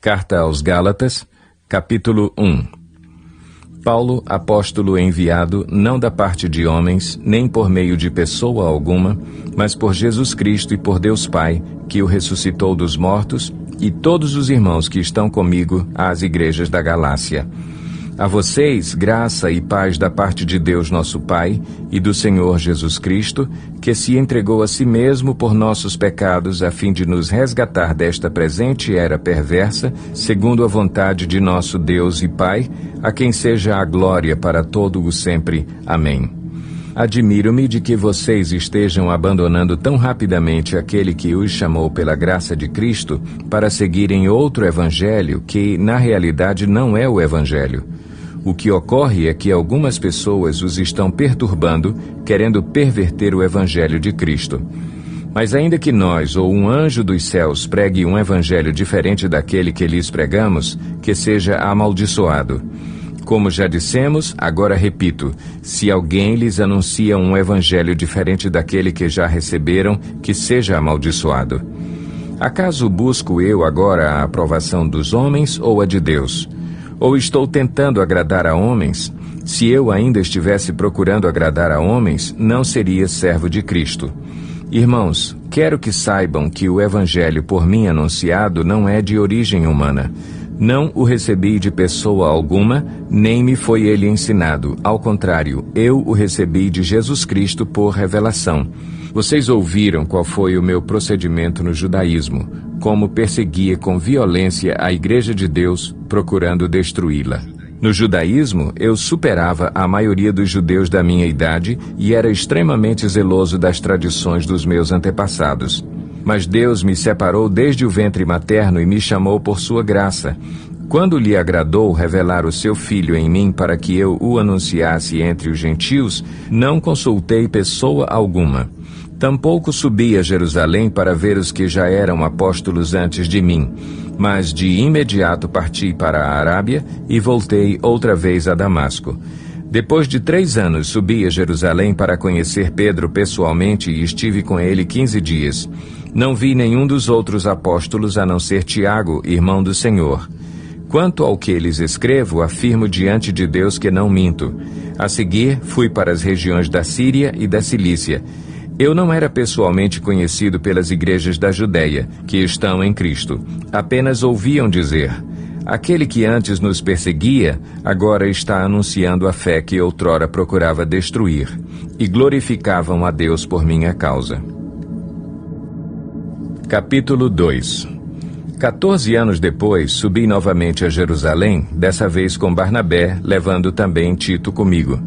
Carta aos Gálatas, capítulo 1. Paulo, apóstolo enviado, não da parte de homens, nem por meio de pessoa alguma, mas por Jesus Cristo e por Deus Pai, que o ressuscitou dos mortos, e todos os irmãos que estão comigo às igrejas da Galácia. A vocês, graça e paz da parte de Deus nosso Pai e do Senhor Jesus Cristo, que se entregou a si mesmo por nossos pecados a fim de nos resgatar desta presente era perversa, segundo a vontade de nosso Deus e Pai, a quem seja a glória para todo o sempre. Amém. Admiro-me de que vocês estejam abandonando tão rapidamente aquele que os chamou pela graça de Cristo para seguirem outro evangelho que, na realidade, não é o evangelho. O que ocorre é que algumas pessoas os estão perturbando, querendo perverter o evangelho de Cristo. Mas ainda que nós ou um anjo dos céus pregue um evangelho diferente daquele que lhes pregamos, que seja amaldiçoado. Como já dissemos, agora repito, se alguém lhes anuncia um evangelho diferente daquele que já receberam, que seja amaldiçoado. Acaso busco eu agora a aprovação dos homens ou a de Deus? Ou estou tentando agradar a homens? Se eu ainda estivesse procurando agradar a homens, não seria servo de Cristo. Irmãos, quero que saibam que o evangelho por mim anunciado não é de origem humana. Não o recebi de pessoa alguma, nem me foi ele ensinado. Ao contrário, eu o recebi de Jesus Cristo por revelação. Vocês ouviram qual foi o meu procedimento no judaísmo, como perseguia com violência a Igreja de Deus, procurando destruí-la. No judaísmo, eu superava a maioria dos judeus da minha idade e era extremamente zeloso das tradições dos meus antepassados. Mas Deus me separou desde o ventre materno e me chamou por sua graça. Quando lhe agradou revelar o seu Filho em mim para que eu o anunciasse entre os gentios, não consultei pessoa alguma. Tampouco subi a Jerusalém para ver os que já eram apóstolos antes de mim, mas de imediato parti para a Arábia e voltei outra vez a Damasco. Depois de 3 anos subi a Jerusalém para conhecer Pedro pessoalmente e estive com ele 15 dias. Não vi nenhum dos outros apóstolos a não ser Tiago, irmão do Senhor. Quanto ao que lhes escrevo, afirmo diante de Deus que não minto. A seguir, fui para as regiões da Síria e da Cilícia. Eu não era pessoalmente conhecido pelas igrejas da Judéia, que estão em Cristo. Apenas ouviam dizer: aquele que antes nos perseguia, agora está anunciando a fé que outrora procurava destruir, e glorificavam a Deus por minha causa. Capítulo 2. 14 anos depois, subi novamente a Jerusalém, dessa vez com Barnabé, levando também Tito comigo.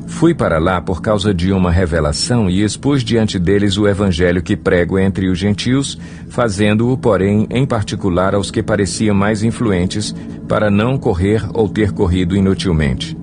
Fui para lá por causa de uma revelação e expus diante deles o evangelho que prego entre os gentios, fazendo-o, porém, em particular aos que pareciam mais influentes, para não correr ou ter corrido inutilmente.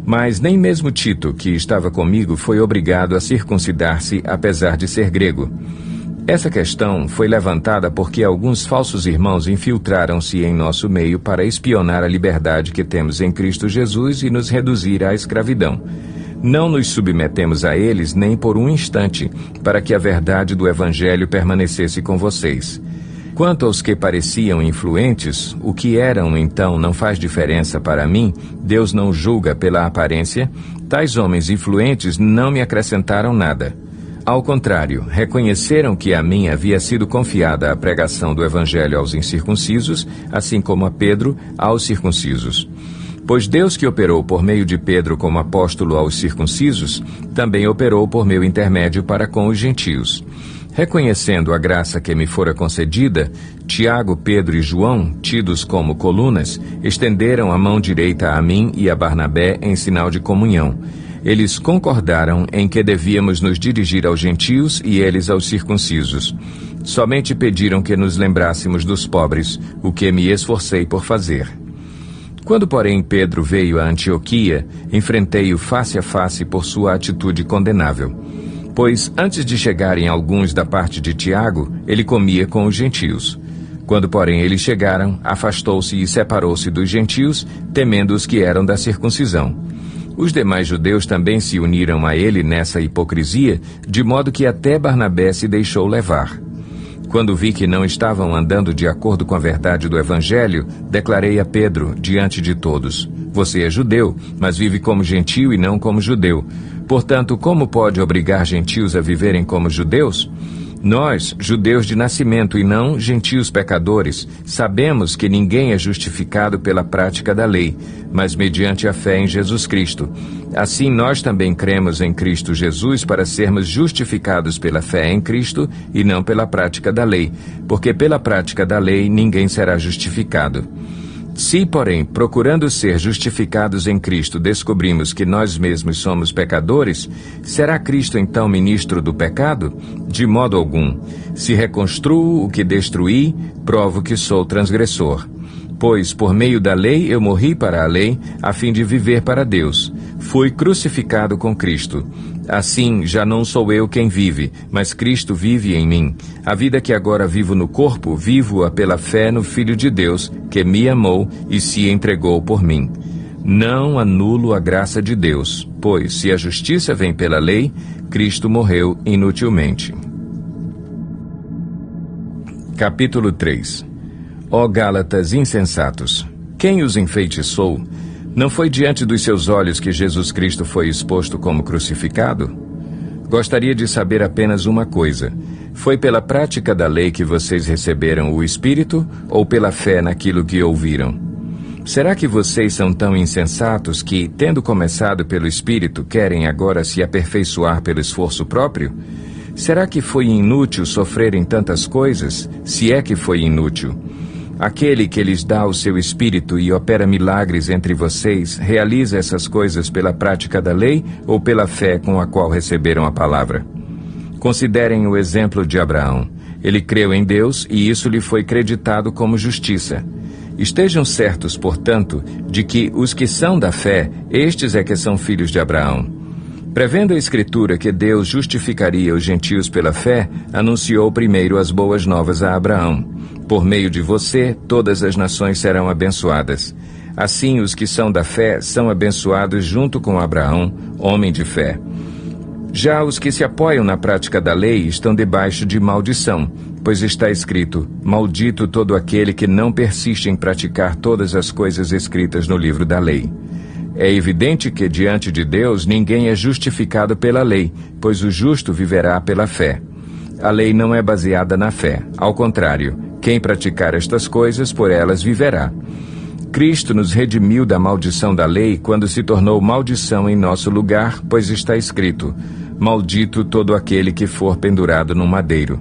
Mas nem mesmo Tito, que estava comigo, foi obrigado a circuncidar-se, apesar de ser grego. Essa questão foi levantada porque alguns falsos irmãos infiltraram-se em nosso meio para espionar a liberdade que temos em Cristo Jesus e nos reduzir à escravidão. Não nos submetemos a eles nem por um instante, para que a verdade do Evangelho permanecesse com vocês. Quanto aos que pareciam influentes, o que eram então não faz diferença para mim, Deus não julga pela aparência, tais homens influentes não me acrescentaram nada. Ao contrário, reconheceram que a mim havia sido confiada a pregação do Evangelho aos incircuncisos, assim como a Pedro aos circuncisos. Pois Deus que operou por meio de Pedro como apóstolo aos circuncisos, também operou por meu intermédio para com os gentios. Reconhecendo a graça que me fora concedida, Tiago, Pedro e João, tidos como colunas, estenderam a mão direita a mim e a Barnabé em sinal de comunhão. Eles concordaram em que devíamos nos dirigir aos gentios e eles aos circuncisos. Somente pediram que nos lembrássemos dos pobres, o que me esforcei por fazer. Quando, porém, Pedro veio a Antioquia, enfrentei-o face a face por sua atitude condenável. Pois, antes de chegarem alguns da parte de Tiago, ele comia com os gentios. Quando, porém, eles chegaram, afastou-se e separou-se dos gentios, temendo os que eram da circuncisão. Os demais judeus também se uniram a ele nessa hipocrisia, de modo que até Barnabé se deixou levar. Quando vi que não estavam andando de acordo com a verdade do Evangelho, declarei a Pedro, diante de todos: você é judeu, mas vive como gentio e não como judeu. Portanto, como pode obrigar gentios a viverem como judeus? Nós, judeus de nascimento e não gentios pecadores, sabemos que ninguém é justificado pela prática da lei, mas mediante a fé em Jesus Cristo. Assim, nós também cremos em Cristo Jesus para sermos justificados pela fé em Cristo e não pela prática da lei, porque pela prática da lei ninguém será justificado. Se, porém, procurando ser justificados em Cristo, descobrimos que nós mesmos somos pecadores, será Cristo então ministro do pecado? De modo algum. Se reconstruo o que destruí, provo que sou transgressor. Pois, por meio da lei, eu morri para a lei, a fim de viver para Deus. Fui crucificado com Cristo. Assim, já não sou eu quem vive, mas Cristo vive em mim. A vida que agora vivo no corpo, vivo-a pela fé no Filho de Deus, que me amou e se entregou por mim. Não anulo a graça de Deus, pois, se a justiça vem pela lei, Cristo morreu inutilmente. Capítulo 3. Ó Gálatas insensatos! Quem os enfeitiçou? Não foi diante dos seus olhos que Jesus Cristo foi exposto como crucificado? Gostaria de saber apenas uma coisa: foi pela prática da lei que vocês receberam o Espírito ou pela fé naquilo que ouviram? Será que vocês são tão insensatos que, tendo começado pelo Espírito, querem agora se aperfeiçoar pelo esforço próprio? Será que foi inútil sofrerem tantas coisas, se é que foi inútil? Aquele que lhes dá o seu Espírito e opera milagres entre vocês, realiza essas coisas pela prática da lei ou pela fé com a qual receberam a palavra? Considerem o exemplo de Abraão. Ele creu em Deus e isso lhe foi creditado como justiça. Estejam certos, portanto, de que os que são da fé, estes é que são filhos de Abraão. Prevendo a Escritura que Deus justificaria os gentios pela fé, anunciou primeiro as boas novas a Abraão. Por meio de você, todas as nações serão abençoadas. Assim, os que são da fé são abençoados junto com Abraão, homem de fé. Já os que se apoiam na prática da lei estão debaixo de maldição, pois está escrito: maldito todo aquele que não persiste em praticar todas as coisas escritas no livro da lei. É evidente que, diante de Deus, ninguém é justificado pela lei, pois o justo viverá pela fé. A lei não é baseada na fé. Ao contrário, quem praticar estas coisas, por elas viverá. Cristo nos redimiu da maldição da lei quando se tornou maldição em nosso lugar, pois está escrito: maldito todo aquele que for pendurado num madeiro.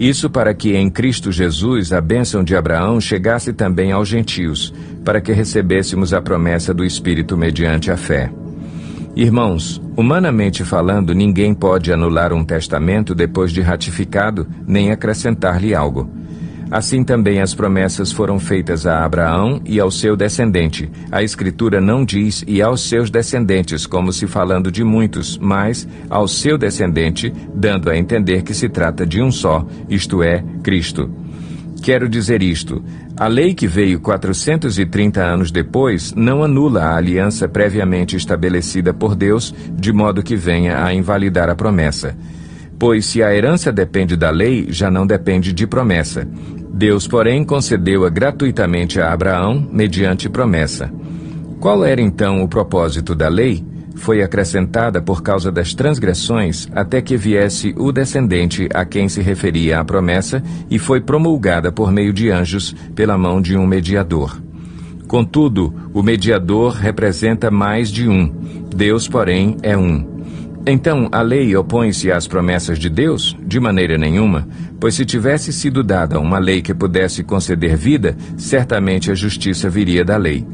Isso para que em Cristo Jesus a bênção de Abraão chegasse também aos gentios, para que recebêssemos a promessa do Espírito mediante a fé. Irmãos, humanamente falando, ninguém pode anular um testamento depois de ratificado, nem acrescentar-lhe algo. Assim também as promessas foram feitas a Abraão e ao seu descendente. A Escritura não diz "e aos seus descendentes", como se falando de muitos, mas "ao seu descendente", dando a entender que se trata de um só, isto é, Cristo. Quero dizer isto: a lei que veio 430 anos depois não anula a aliança previamente estabelecida por Deus, de modo que venha a invalidar a promessa. Pois se a herança depende da lei, já não depende de promessa. Deus, porém, concedeu-a gratuitamente a Abraão, mediante promessa. Qual era então o propósito da lei? Foi acrescentada por causa das transgressões, até que viesse o descendente a quem se referia a promessa, e foi promulgada por meio de anjos, pela mão de um mediador. Contudo, o mediador representa mais de um. Deus, porém, é um. Então, a lei opõe-se às promessas de Deus? De maneira nenhuma, pois se tivesse sido dada uma lei que pudesse conceder vida, certamente a justiça viria da lei.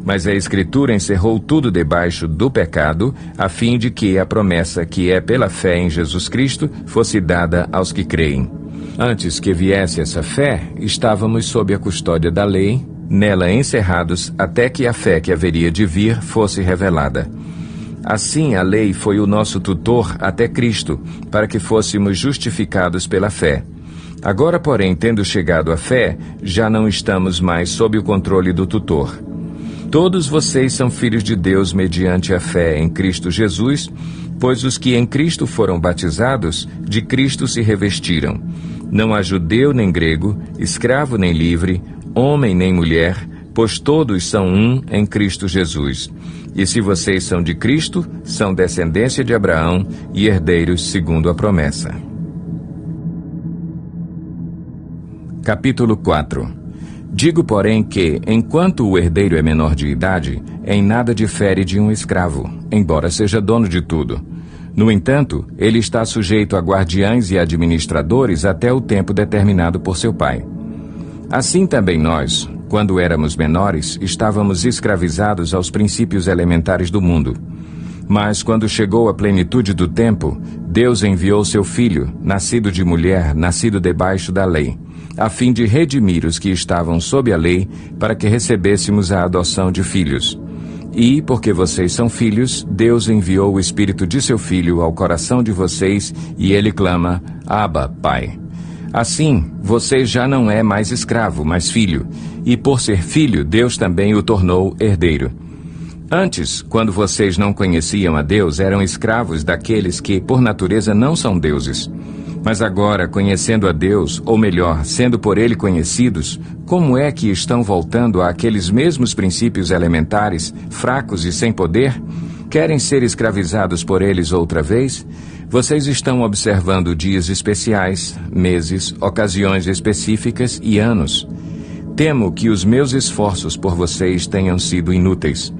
Mas a Escritura encerrou tudo debaixo do pecado, a fim de que a promessa que é pela fé em Jesus Cristo fosse dada aos que creem. Antes que viesse essa fé, estávamos sob a custódia da lei, nela encerrados até que a fé que haveria de vir fosse revelada. Assim, a lei foi o nosso tutor até Cristo, para que fôssemos justificados pela fé. Agora, porém, tendo chegado à fé, já não estamos mais sob o controle do tutor. Todos vocês são filhos de Deus mediante a fé em Cristo Jesus, Pois os que em Cristo foram batizados, de Cristo se revestiram. Não há judeu nem grego, escravo nem livre, homem nem mulher, pois todos são um em Cristo Jesus. E se vocês são de Cristo, são descendência de Abraão e herdeiros segundo a promessa. Capítulo 4. Digo, porém, que, enquanto o herdeiro é menor de idade, em nada difere de um escravo, embora seja dono de tudo. No entanto, ele está sujeito a guardiães e administradores até o tempo determinado por seu pai. Assim também nós, quando éramos menores, estávamos escravizados aos princípios elementares do mundo. Mas quando chegou a plenitude do tempo, Deus enviou seu Filho, nascido de mulher, nascido debaixo da lei, a fim de redimir os que estavam sob a lei, para que recebêssemos a adoção de filhos. E, porque vocês são filhos, Deus enviou o Espírito de seu Filho ao coração de vocês, e ele clama, Abba, Pai. Assim, você já não é mais escravo, mas filho, e por ser filho, Deus também o tornou herdeiro. Antes, quando vocês não conheciam a Deus, eram escravos daqueles que, por natureza, não são deuses. Mas agora, conhecendo a Deus, ou melhor, sendo por Ele conhecidos, como é que estão voltando àqueles mesmos princípios elementares, fracos e sem poder? Querem ser escravizados por eles outra vez? Vocês estão observando dias especiais, meses, ocasiões específicas e anos. Temo que os meus esforços por vocês tenham sido inúteis.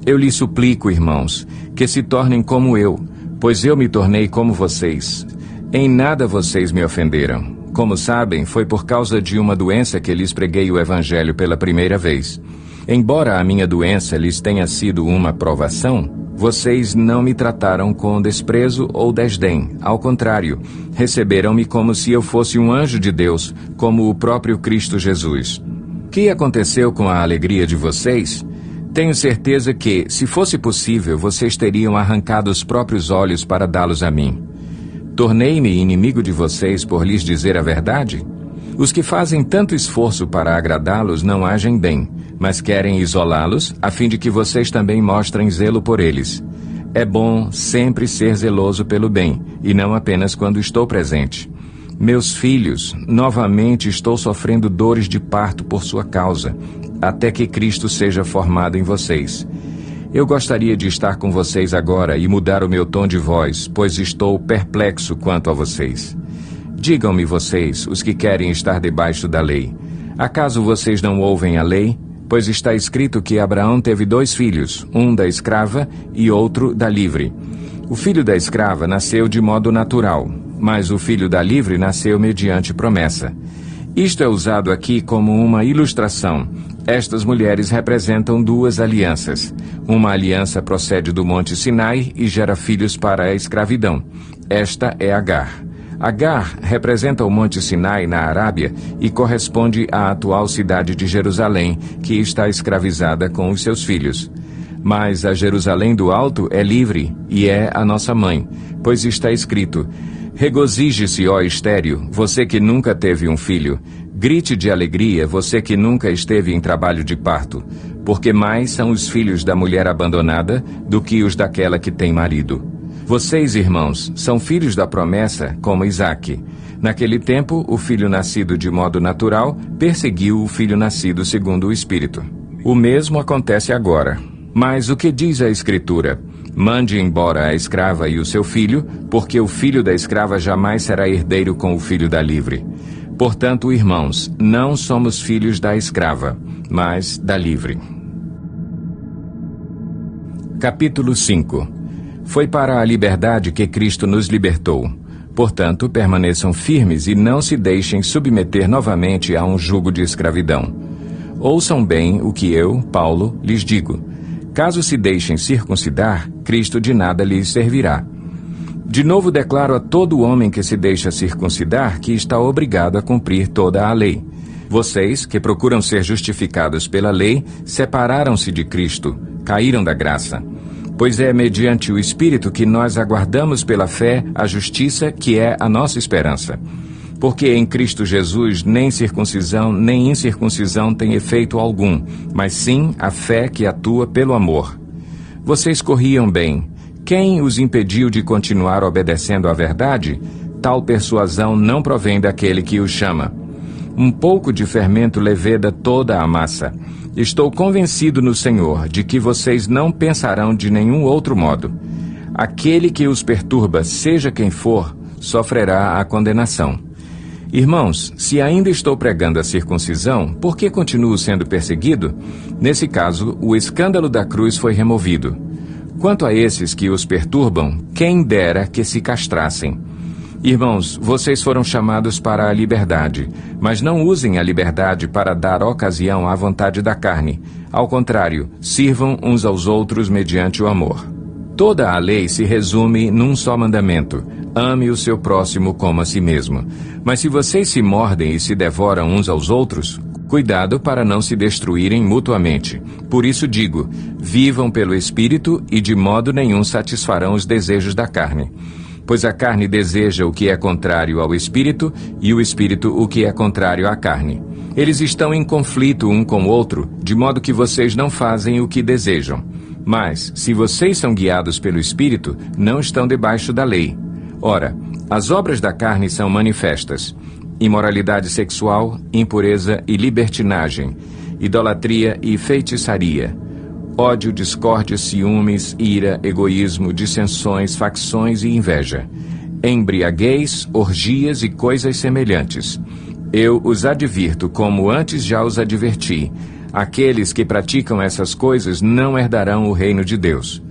Eu lhes suplico, irmãos, que se tornem como eu, pois eu me tornei como vocês. Em nada vocês me ofenderam. Como sabem, foi por causa de uma doença que lhes preguei o Evangelho pela primeira vez. Embora a minha doença lhes tenha sido uma provação, vocês não me trataram com desprezo ou desdém. Ao contrário, receberam-me como se eu fosse um anjo de Deus, como o próprio Cristo Jesus. O que aconteceu com a alegria de vocês? Tenho certeza que, se fosse possível, vocês teriam arrancado os próprios olhos para dá-los a mim. Tornei-me inimigo de vocês por lhes dizer a verdade? Os que fazem tanto esforço para agradá-los não agem bem, mas querem isolá-los, a fim de que vocês também mostrem zelo por eles. É bom sempre ser zeloso pelo bem, e não apenas quando estou presente. Meus filhos, novamente estou sofrendo dores de parto por sua causa, até que Cristo seja formado em vocês. Eu gostaria de estar com vocês agora e mudar o meu tom de voz, pois estou perplexo quanto a vocês. Digam-me vocês, os que querem estar debaixo da lei. Acaso vocês não ouvem a lei? Pois está escrito que Abraão teve 2 filhos, um da escrava e outro da livre. O filho da escrava nasceu de modo natural, mas o filho da livre nasceu mediante promessa. Isto é usado aqui como uma ilustração. Estas mulheres representam 2 alianças. Uma aliança procede do Monte Sinai e gera filhos para a escravidão. Esta é Agar. Agar representa o Monte Sinai na Arábia e corresponde à atual cidade de Jerusalém, que está escravizada com os seus filhos. Mas a Jerusalém do Alto é livre e é a nossa mãe, pois está escrito: regozije-se, ó estéril, você que nunca teve um filho. Grite de alegria, você que nunca esteve em trabalho de parto, porque mais são os filhos da mulher abandonada do que os daquela que tem marido. Vocês, irmãos, são filhos da promessa, como Isaque. Naquele tempo, o filho nascido de modo natural perseguiu o filho nascido segundo o Espírito. O mesmo acontece agora. Mas o que diz a Escritura? Mande embora a escrava e o seu filho, porque o filho da escrava jamais será herdeiro com o filho da livre. Portanto, irmãos, não somos filhos da escrava, mas da livre. Capítulo 5. Foi para a liberdade que Cristo nos libertou. Portanto, permaneçam firmes e não se deixem submeter novamente a um jugo de escravidão. Ouçam bem o que eu, Paulo, lhes digo. Caso se deixem circuncidar, Cristo de nada lhes servirá. De novo declaro a todo homem que se deixa circuncidar que está obrigado a cumprir toda a lei. Vocês, que procuram ser justificados pela lei, separaram-se de Cristo, caíram da graça. Pois é mediante o Espírito que nós aguardamos pela fé a justiça que é a nossa esperança. Porque em Cristo Jesus nem circuncisão nem incircuncisão tem efeito algum, mas sim a fé que atua pelo amor. Vocês corriam bem. Quem os impediu de continuar obedecendo à verdade? Tal persuasão não provém daquele que os chama. Um pouco de fermento leveda toda a massa. Estou convencido no Senhor de que vocês não pensarão de nenhum outro modo. Aquele que os perturba, seja quem for, sofrerá a condenação. Irmãos, se ainda estou pregando a circuncisão, por que continuo sendo perseguido? Nesse caso, o escândalo da cruz foi removido. Quanto a esses que os perturbam, quem dera que se castrassem. Irmãos, vocês foram chamados para a liberdade, mas não usem a liberdade para dar ocasião à vontade da carne. Ao contrário, sirvam uns aos outros mediante o amor. Toda a lei se resume num só mandamento: ame o seu próximo como a si mesmo. Mas se vocês se mordem e se devoram uns aos outros, cuidado para não se destruírem mutuamente. Por isso digo, vivam pelo Espírito e de modo nenhum satisfarão os desejos da carne. Pois a carne deseja o que é contrário ao Espírito e o Espírito o que é contrário à carne. Eles estão em conflito um com o outro, de modo que vocês não fazem o que desejam. Mas, se vocês são guiados pelo Espírito, não estão debaixo da lei. Ora, as obras da carne são manifestas: imoralidade sexual, impureza e libertinagem, idolatria e feitiçaria, ódio, discórdia, ciúmes, ira, egoísmo, dissensões, facções e inveja, embriaguez, orgias e coisas semelhantes. Eu os advirto, como antes já os adverti: aqueles que praticam essas coisas não herdarão o reino de Deus.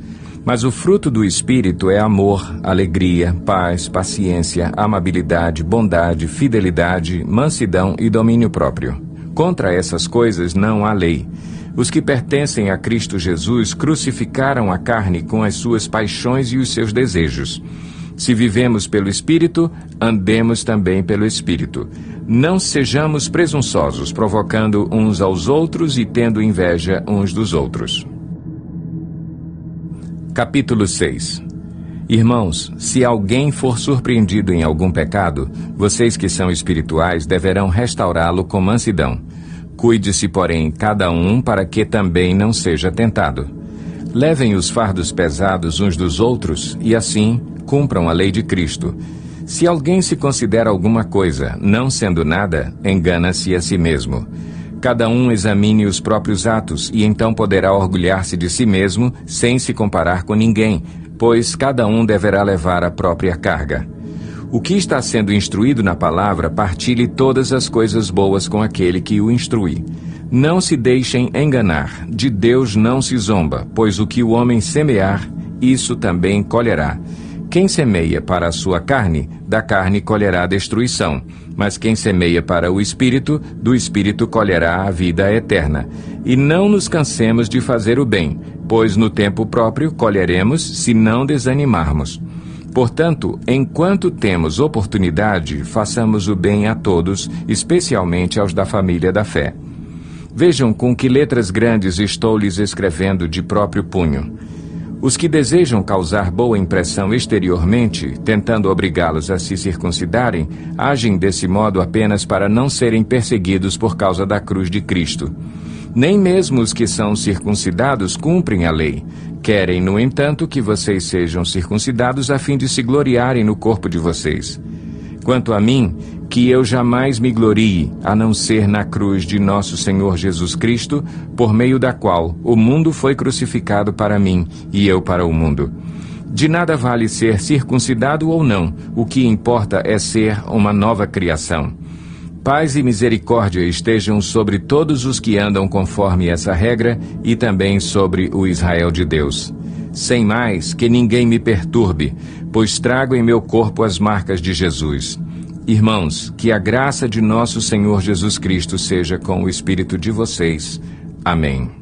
Mas o fruto do Espírito é amor, alegria, paz, paciência, amabilidade, bondade, fidelidade, mansidão e domínio próprio. Contra essas coisas não há lei. Os que pertencem a Cristo Jesus crucificaram a carne com as suas paixões e os seus desejos. Se vivemos pelo Espírito, andemos também pelo Espírito. Não sejamos presunçosos, provocando uns aos outros e tendo inveja uns dos outros. Capítulo 6. Irmãos, se alguém for surpreendido em algum pecado, vocês que são espirituais deverão restaurá-lo com mansidão. Cuide-se, porém, cada um para que também não seja tentado. Levem os fardos pesados uns dos outros e, assim, cumpram a lei de Cristo. Se alguém se considera alguma coisa, não sendo nada, engana-se a si mesmo. Cada um examine os próprios atos e então poderá orgulhar-se de si mesmo sem se comparar com ninguém, pois cada um deverá levar a própria carga. O que está sendo instruído na palavra, partilhe todas as coisas boas com aquele que o instrui. Não se deixem enganar, de Deus não se zomba, pois o que o homem semear, isso também colherá. Quem semeia para a sua carne, da carne colherá destruição, mas quem semeia para o Espírito, do Espírito colherá a vida eterna. E não nos cansemos de fazer o bem, pois no tempo próprio colheremos se não desanimarmos. Portanto, enquanto temos oportunidade, façamos o bem a todos, especialmente aos da família da fé. Vejam com que letras grandes estou lhes escrevendo de próprio punho. Os que desejam causar boa impressão exteriormente, tentando obrigá-los a se circuncidarem, agem desse modo apenas para não serem perseguidos por causa da cruz de Cristo. Nem mesmo os que são circuncidados cumprem a lei. Querem, no entanto, que vocês sejam circuncidados a fim de se gloriarem no corpo de vocês. Quanto a mim, que eu jamais me glorie, a não ser na cruz de nosso Senhor Jesus Cristo, por meio da qual o mundo foi crucificado para mim e eu para o mundo. De nada vale ser circuncidado ou não, o que importa é ser uma nova criação. Paz e misericórdia estejam sobre todos os que andam conforme essa regra e também sobre o Israel de Deus. Sem mais, que ninguém me perturbe, pois trago em meu corpo as marcas de Jesus. Irmãos, que a graça de nosso Senhor Jesus Cristo seja com o espírito de vocês. Amém.